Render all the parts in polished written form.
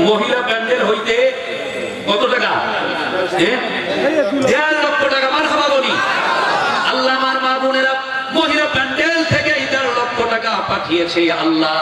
মহিলা প্যান্ডেল হইতে কত টাকা? 1.5 লক্ষ টাকা। মারহাবা বলি। আল্লাহ আমার মা বোনেরা মহিলা প্যান্ডেল থেকে 1.5 লক্ষ টাকা পাঠিয়েছে। আল্লাহ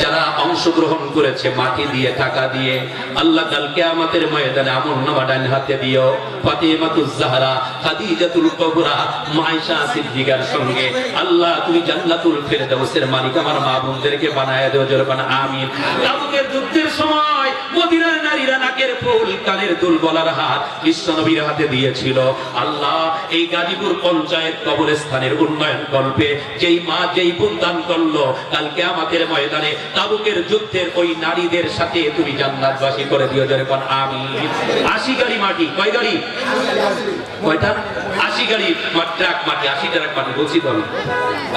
যারা অংশগ্রহণ করেছে মাটি দিয়ে টাকা দিয়ে, আল্লাহ কাল কিয়ামতের ময়দানে আমলনামা ডান হাতে দিও। ফাতিমাতুজ জাহরা, খাদিজাতুল কুবরা, মায়েশা সিদ্দিকার সঙ্গে আল্লাহ তুমি জান্নাতুল ফেরদাউসের মালিক আমার মা বোনদেরকে বানায় দাও। জোরে বলেন আমিন। তাবুকের যুদ্ধের সময় মদিনার নারীরা নাকের ফুল কানের দুল গলার হার বিশ্ব নবীর হাতে দিয়েছিল। আল্লাহ এই গাজীপুর পঞ্চায়েত কবরস্থানের উন্নয়ন কল্পে যেই মা যেই বোন দান করলো, কাল কিয়ামতের ময়দানে তাবুকের যুদ্ধের ওই নারীদের সাথে তুমি জান্নাতবাসী করে দিও। জোরে বলেন আমিন। 80 গাড়ি মাটি। কয় গাড়ি? কয়টা? 80 গাড়ি ট্রাক মাটি। 80 ট্রাক মাটি বলছি তো।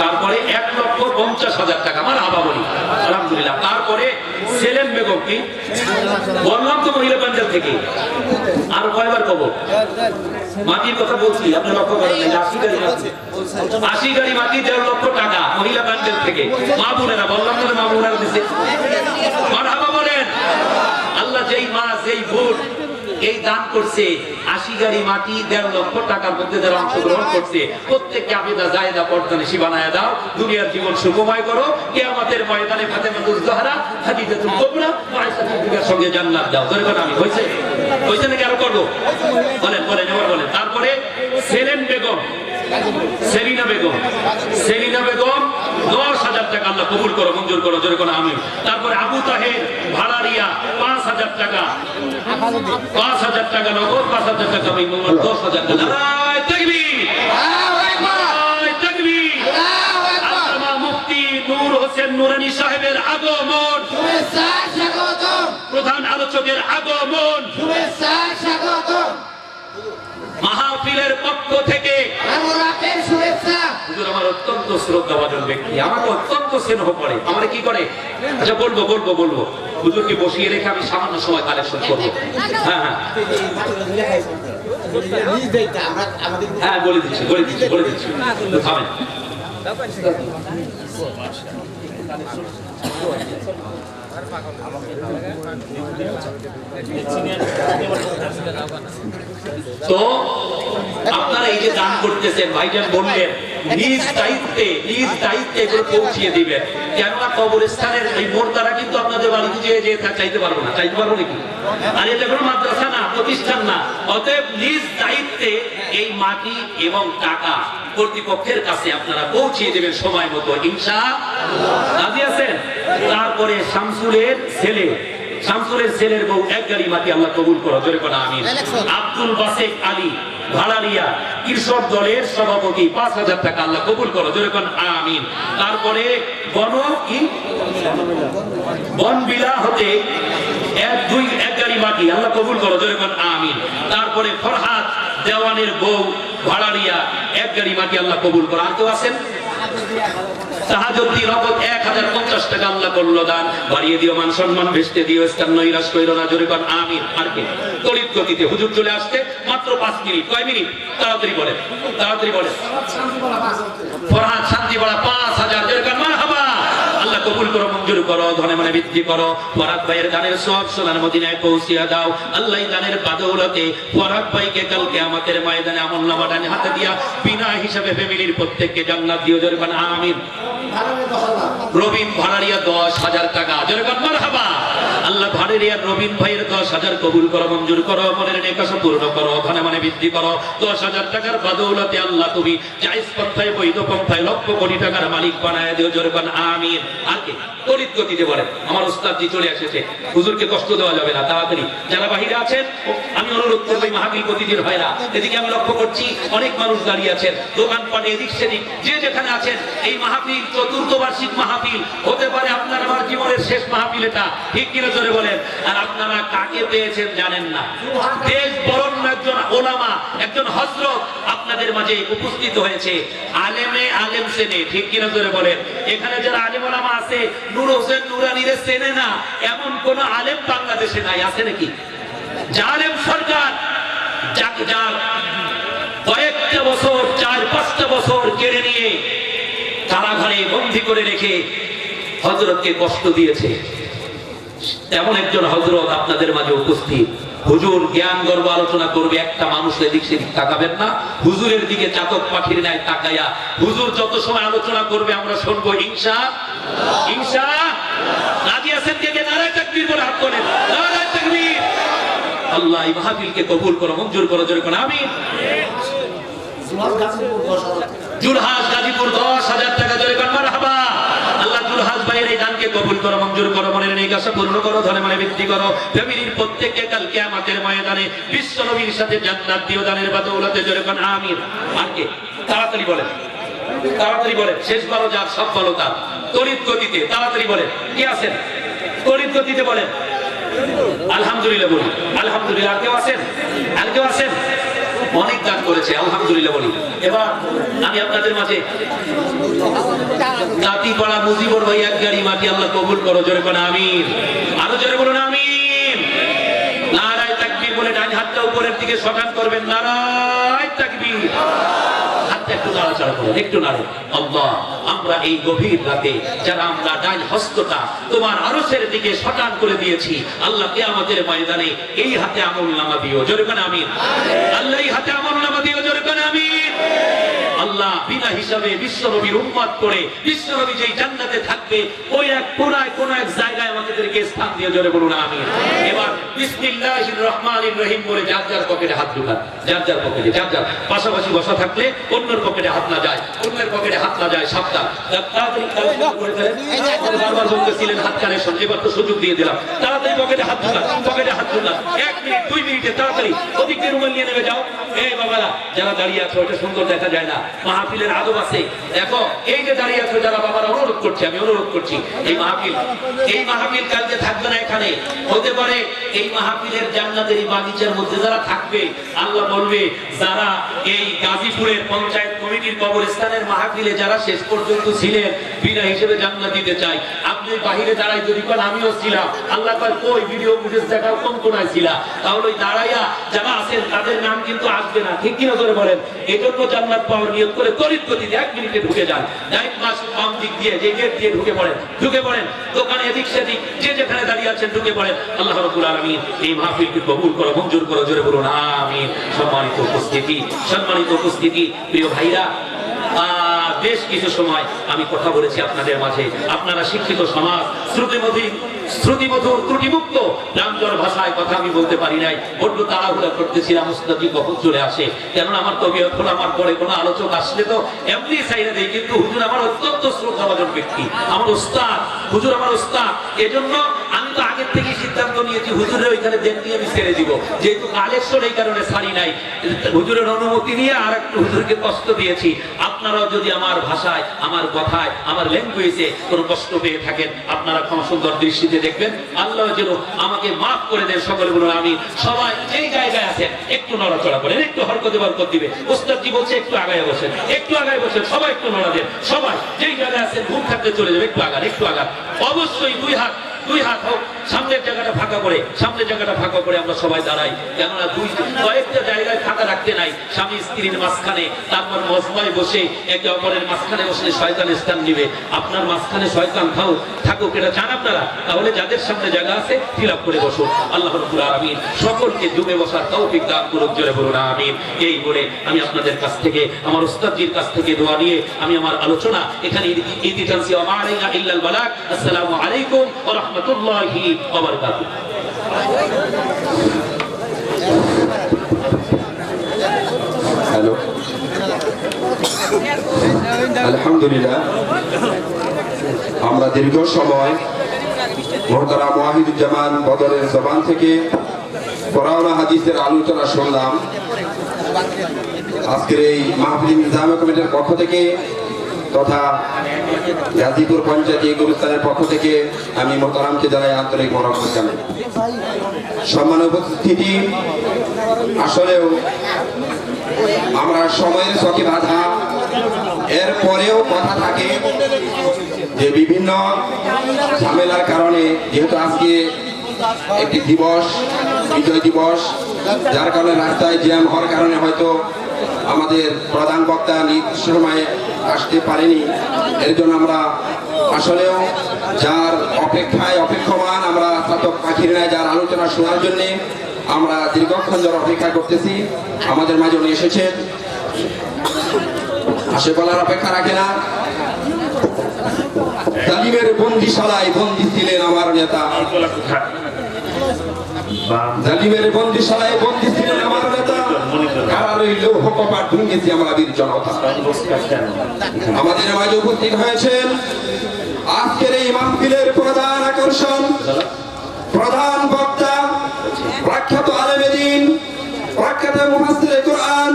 তারপরে 1,50,000 টাকা। মারহাবা বলি। আলহামদুলিল্লাহ। তারপরে সেলেম বেগম কি বললাম তো মহিলা প্যান্ডেল থেকে। আর কয়বার কব মাটির কথা বলছি, আপনি লক্ষ্য করেন 80 গাড়ি মাটি। 80 গাড়ি মাটি 1.5 লক্ষ টাকা মহিলা প্যান্ডেল থেকে। মা বোনেরা বললাম না, মা বোনেরা দিছে। মারহাবা বলেন। আল্লাহ যেই মা যেই বোন এই দান করছে 80 গাড়ি মাটি 1.5 লক্ষ টাকার মধ্যে যারা অংশগ্রহণ করছে প্রত্যেককে আবিদা জায়েদা পর্দানিশী বানায় দাও। দুনিয়ার জীবন সুখময় করো। কিয়ামতের ময়দানে ফাতেমাতুজ জাহরা, খাদিজাতুল কুবরা, মায়েশা সিদ্দিকার সঙ্গে জান্নাত দাও। জোরে বলেন আমি। হইছে? হইছে নাকি আরো করব? বলেন বলেন এবার বলেন। তারপরে সেলিনা বেগম, সেলিনা বেগম 10,000 টাকা আল্লাহ কবুল করো, মঞ্জুর করো। জোরে বলেন আমিন। তারপরে আবু তাহের ভাড়ারিয়া 5,000 টাকা। 5,000 টাকা নগদ, 5,000 টাকা বিনিময়, 10,000 টাকা। নারায়ে তাকবীর, আল্লাহু আকবার, নারায়ে তাকবীর, আল্লাহু আকবার। আল্লামা মুফতি নূর হোসেন নুরানী সাহেবের আগমন, শুভেচ্ছা স্বাগতম। প্রধান আলোচকের আগমন, শুভেচ্ছা স্বাগতম। মাহফিলের পক্ষ থেকে আমরাদের শুভেচ্ছা। হুজুর আমার অত্যন্ত শ্রদ্ধাভাজন ব্যক্তি, আমাকে অত্যন্ত স্নেহ করে। আমার কি করে? আচ্ছা বলবো বলবো বলবো। হুজুরকে বসিয়ে রেখে আমি সামান্য সময় কালেকশন করব। হ্যাঁ হ্যাঁ হ্যাঁ বলে দিচ্ছি বলে দিচ্ছি বলে দিচ্ছি। থামেন। তো আপনারা এই যে দান করতেছেন, ভাইজান বললেন নিজ দায়িত্বে এগুলো পৌঁছিয়ে দিবেন। কেননা কবরস্থানের এই মোর্তারা কিন্তু আপনাদের বাড়িতে যে চাইতে পারবো না। চাইতে পারবো নাকি? আর এটা কোনো মাদ্রাসা না, প্রতিষ্ঠান না। অতএব নিজ দায়িত্বে এই মাটি এবং টাকা কর্তৃপক্ষের কাছে আপনারা পৌঁছিয়ে দেবেন সময় মতো, ইনশাআল্লাহ। রাজি আছেন? তারপরে শামসুলের ছেলের বউ 1 গাড়ি মাটি আল্লাহ কবুল করো। জোরে বলেন আমিন। আব্দুল বাসেক আলী ভাড়ারিয়া কৃষক দলের সভাপতি 5,000 টাকা আল্লাহ কবুল করো। জোরে বলেন আমিন। তারপরে বনবিলা হতে 1 গাড়ি মাটি আল্লাহ কবুল করো। জোরে বলেন আমিন। তারপরে ফরহাদ দেওয়ানের বউ ভাড়ারিয়া 1 গাড়ি মাটি আল্লাহ কবুল করো। আর কেউ আছেন? তাহাজ্জুদি নগদ 1,050 টাকা আল্লাহ করলো দান। বাড়িয়ে দিও, মান সম্মান বেচতে দিও, স্থান নৈরাশ কইরো না। জোরে বলেন আমিন। আর কি তড়িৎ গতিতে হুজুর চলে আসতে মাত্র 5 মিনিট। কয় মিনিট? তাড়াতাড়ি বলেন, তাড়াতাড়ি বলেন। ফরহাদ শান্তিপাড়া 5,000। জোরে বলেন মারহাবা। আল্লাহ কবুল করো, মঞ্জুর করো, ধনে মনে বৃদ্ধি করো। ফরহাদ ভাইয়ের দানের সওয়াব সোনার মদিনায় পৌঁছিয়ে দাও। আল্লাহ দানের বাদৌলতে ফরহাদ ভাইকে কাল কিয়ামতের ময়দানে আমলনামা ডান হাতে দিয়া বিনা হিসাবে ফ্যামিলির প্রত্যেককে জান্নাত দিও। জোরে বলেন আমিন। রবিন ভাড়ারিয়া 10,000 টাকা। জোরে বলেন মারহাবা। আল্লাহ ভাড়ারিয়া রবিন ভাইয়ের 10,000 কবুল করো, মঞ্জুর করো, মনের নেকাশা পূর্ণ করো, ধনে মনে বৃদ্ধি করো। 10,000 টাকার বাদৌলতে আল্লাহ তুমি জায়েজ পন্থায় বৈধ পন্থায় লক্ষ কোটি টাকার মালিক বানায় দিও। জোরে বলেন আমিন। আর কি তড়িৎ গতিতে বলেন। আমার ওস্তাদজি চলে এসেছে, হুজুরকে কষ্ট দেওয়া যাবে না। তাড়াতাড়ি যারা বাহিরে আছেন আমি অনুরোধ করবো, মাহফিল প্রতিদিন হয় না। এদিকে আমি লক্ষ্য করছি অনেক মানুষ দাঁড়িয়ে আছেন, দোকানপাটে এদিক সেদিক যে যেখানে আছেন। এই মাহফিল 4র্থ বার্ষিক মাহফিল হতে পারে আপনার আমার জীবনের শেষ মাহফিল, এটা ঠিক কিনা জোরে বলেন। আর আপনারা কাকে পেয়েছেন জানেন না। দেশ বরণ্য একজন ওলামা, একজন হযরত আপনাদের মাঝে উপস্থিত হয়েছে। আলেমে আলেম চেনে, ঠিক কিনা জোরে বলেন। এখানে যারা আলেম ওলামা আছে নূর হোসেন নুরানীরে চেনে না এমন কোন আলেম বাংলাদেশে নাই। আছে নাকি? জালেম সরকার যার কয়েকটা বছর 4-5টা বছর কেড়ে নিয়ে কারাগারে বন্দী করে রেখে হযরতকে কষ্ট দিয়েছে। তেমন একজন হযরত আপনাদের মাঝে উপস্থিত। হুজুর জ্ঞান গর্ব আলোচনা করবে, একটা মানুষ এদিক সেদিক তাকাবেন না, হুজুরের দিকে চাতক পাখির ন্যায় তাকায়া হুজুর যত সময় আলোচনা করবে আমরা শুনবো ইনশাআল্লাহ। ইনশাআল্লাহ রাজি আছেন কে? নারায়ে তাকবীর বলে হাত তোলেন, নারায়ে তাকবীর। আল্লাহ এই মাহফিলকে কবুল করো, মঞ্জুর করো, জোরে করো আমিন। জুলহাস গাজীপুর 10,000 টাকা, জোরে করো মারহাবা। আল্লাহ জুলহাস ভাইয়ের এই দানকে কবুল করো, মঞ্জুর করো, মনের নেক আশা পূর্ণ করো, ধনে মনে বৃদ্ধি করো। ফ্যামিলির প্রত্যেককে কাল কিয়ামতের ময়দানে বিশ্ব নবীর সাথে জান্নাত দিও দানের বদৌলতে, জোরে করো আমিন। আর কে? তাড়াতাড়ি বলেন, তাড়াতাড়ি বলেন। শেষ ভালো যার, সব ভালো তার। তড়িৎ গতিতে তাড়াতাড়ি বলেন, কে আছেন? তড়িৎ গতিতে বলেন আলহামদুলিল্লাহ বলি, আলহামদুলিল্লাহ। আর কেউ আছেন? আর কেউ আছেন? অনেক দান করেছে, আলহামদুলিল্লাহ বলি। এবার আমি আপনাদের মাঝে কাটিপাড়া মুজিবুর ভাই এক গাড়ি মাটি আল্লাহ কবুল করো, জোরে করো আমিন। আরো জোরে বলুন আমিন। নারায়ে তাকবীর বলে ডান হাতটা উপরের দিকে সটান করবেন, নারায়ে তাকবীর। হাতটা একটু নাড়াচাড়া করুন, একটু নাড়ে। আল্লাহ আমরা এই গভীর রাতে যারা আমরা ডান হস্তটা তোমার আরশের দিকে সটান করে দিয়েছি, আল্লাহ কিয়ামতের ময়দানে এই হাতে আমলনামা দিও, জোরে করো আমিন। আল্লাহ এই হাতে আমলনামা দিও, জোরে করো আমিন। আল্লাহ বিনা হিসাবে বিশ্ব নবীর উম্মত করে বিশ্ব নবী যেই জান্নাতে থাকবে ওই এক কোনায় কোন এক জায়গায় আমাদেরকে স্থান দিয়ে, জোরে বলুন আমিন। এবার বিসমিল্লাহির রহমানির রহিম বলে যার যার পকেটে হাত ঢুকান, যার যার পকেটে, যার যার পাশাপাশি বসা থাকলে অন্যের পকেটে হাত না যায়, অন্যের পকেটে হাত না যায়, সাবধান। তাড়াতাড়ি করে ফেলেন, বারবার বলতেছিলেন হাত কানেকশন, এবার তো সুযোগ দিয়ে দিলাম। তাড়াতাড়ি পকেটে হাত ঢুকান, পকেটে হাত ঢুকান। 1 মিনিট 2 মিনিটে তাড়াতাড়ি ওদিকে রুমাল নিয়ে নেমে যাও। এই বাবারা যারা দাঁড়িয়ে আছো, এটা সুন্দর দেখা যায় না, মাহফিলের আদব আছে। দেখো এই যে দাঁড়িয়ে আছো যারা বাবারা, অনুরোধ করছি, আমি অনুরোধ করছি, এই মাহফিল কালকে থাকবে না এখানে। হতে পারে এই মাহফিলের জান্নাতের বাগিচার মধ্যে যারা থাকবে, আল্লাহ বলবে যারা এই গাজীপুরের পঞ্চায়েত কমিটির কবরস্থানের মাহফিলে যারা শেষ পর্যন্ত ছিলেন, বিনা হিসেবে জান্নাত দিতে চাই। আপনি বাহিরে দাঁড়াই যদি কোন আমিও ছিলাম, আল্লাহ কয় কই ভিডিও ফুটেজ দেখাও কোন কোনায় ছিলা, তাহলে ওই দাঁড়াইয়া যারা আছেন তাদের নাম কিন্তু আসবে না, ঠিক কিনা করে বলেন। এই জন্য জান্নাত পাওয়ার নিয়ত করে তড়িৎ গতিতে 1 মিনিটে ঢুকে যান। ডাইরেক্ট বাম দিক দিয়ে যে গেট দিয়ে ঢুকে পড়েন, ঢুকে পড়েন। দোকানে এদিক সেদিক যে যেখানে দাঁড়িয়ে আছেন ঢুকে পড়েন। আল্লাহ রাব্বুল আলামিন এই মাহফিলকে কবুল করো, মঞ্জুর করো, জোরে বলুন আমিন। সম্মানিত উপস্থিতি, প্রিয় ভাইরা, বেশ কিছু সময় আমি কথা বলেছি আপনাদের মাঝে। আপনারা শিক্ষিত সমাজ, শ্রুতিমধুর ত্রুটিমুক্ত প্রাঞ্জল ভাষায় কথা আমি বলতে পারি নাই, বড্ড তাড়াহুড়া করতেছিলাম। উস্তাদ জি কখন চলে আসে, কেন আমার তবিয়ত হলো, আমার পরে কোনো আলোচক আসলে তো এমনি চাইলে দেয়, কিন্তু হুজুর আমার অত্যন্ত শ্রদ্ধাভাজন ব্যক্তি, আমার উস্তাদ, হুজুর আমার উস্তাদ। এজন্য আমি তো আগের থেকেই সিদ্ধান্ত নিয়েছি হুজুরের ওইখানে দেন দিয়ে আমি ছেড়ে দিব, যেহেতু কালেকশন এই কারণে ছাড়ি নাই। হুজুরের অনুমতি নিয়ে আর একটু হুজুরকে কষ্ট দিয়েছি। আপনারাও যদি আমার ভাষায়, আমার কথায়, আমার ল্যাঙ্গুয়েজে কোনো কষ্ট পেয়ে থাকেন, আপনারা ক্ষমা সুন্দর দৃষ্টিতে দেখবেন। আল্লাহ যেন আমাকে মাফ করে দেন। সকলে বলুন আমি। সবাই যেই জায়গায় আছেন একটু নড়াচড়া করেন, একটু হরকতে বরকত দিবে। ওস্তাদ জি বলছে একটু আগায় বসেন, একটু আগায় বসেন, সবাই একটু নড়া দেন। সবাই যেই জায়গায় আছেন ঘুম থাকতে চলে যাবে, একটু আগান, একটু আগান। অবশ্যই দুই হাত হোক, সামনের জায়গাটা ফাঁকা করে আমরা সবাই দাঁড়াই। কেননা কয়েকটা জায়গায় ফাঁকা রাখতে নাই, স্বামী স্ত্রীর মাঝখানে, তারপর মজমায় বসে একে অপরের মাঝখানে বসলে শয়তান স্থান নিবে। আপনার মাঝখানে শয়তান থাকুক, এটা চান আপনারা? তাহলে যাদের সামনে জায়গা আছে ফিল আপ করে বসুন। আল্লাহ রাব্বুল আলামিন সকলকে জুমে বসার তৌফিক দান করুন, জোরে বলুন আমিন। এই বলে আমি আপনাদের কাছ থেকে, আমার উস্তাদজির কাছ থেকে দোয়া নিয়ে আমি আমার আলোচনা এখানে ইতি টানছি। ওয়া মা আলাইনা ইল্লাল বালাগ। আসসালামু আলাইকুম ওয়া রাহমাতুল্লাহি ওয়া বারাকাতুহু। হ্যালো, আলহামদুলিল্লাহ। আমরা দীর্ঘ সময় মুহতারাম ওয়াহিদুজ্জামান বদরের জবান থেকে কোরআন হাদিসের আলোচনা শুনলাম। আজকের এই মাহফিল ইনজাম কমিটির পক্ষ থেকে তথা গাজীপুর পঞ্চায়েত গুরুস্থানের পক্ষ থেকে আমি মুহতারামকে জানাই আন্তরিক মোবারকবাদ জানাই। সম্মানিত উপস্থিতি, আসলেও আমরা সময়ের চকে বাঁধা, এরপরেও কথা থাকে যে বিভিন্ন ঝামেলার কারণে, যেহেতু আজকে একটি দিবস, বিজয় দিবস, যার কারণে রাস্তায় জ্যাম হওয়ার কারণে হয়তো আমাদের প্রধান বক্তা নির্দিষ্ট সময়ে আসতে পারেনি। এর জন্য আমরা আসলেও যার অপেক্ষায় অপেক্ষমান আমরা স্নাতক পাখির ন্যায় যার আলোচনা শোনার জন্য আমরা দীর্ঘক্ষণ ধরে অপেক্ষা করতেছি, আমাদের মাঝে উনি এসেছেন, আসে বলার অপেক্ষা রাখে না। জালিমের বন্দিশালায় বন্দি ছিলেন আমার নেতা, জালিমের বন্দিশালায় বন্দি ছিলেন আমার নেতা, কারারই লৌহ কপাট ভেঙেছি আমরা বীর জনতা। আমাদের মাঝে উপস্থিত হয়েছেন আজকের এই মাহফিলের প্রধান আকর্ষণ, প্রধান বক্তা, প্রখ্যাত আলেমে দ্বীন, প্রখ্যাত মুফাসসিরে কোরআন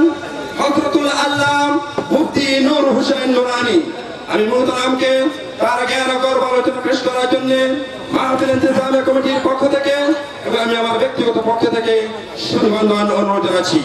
হযরতুল আল্লাম মুফতি নূর হোসেন নুরানী। আমি মুহতারামকে তার জ্ঞান ও গর্ব আলোচনা পেশ করার জন্য মাহফিল ইন্তেজামিয়া কমিটির পক্ষ থেকে এবং আমি আমার ব্যক্তিগত পক্ষ থেকে সুবন্ধন অনুরোধ জানাচ্ছি।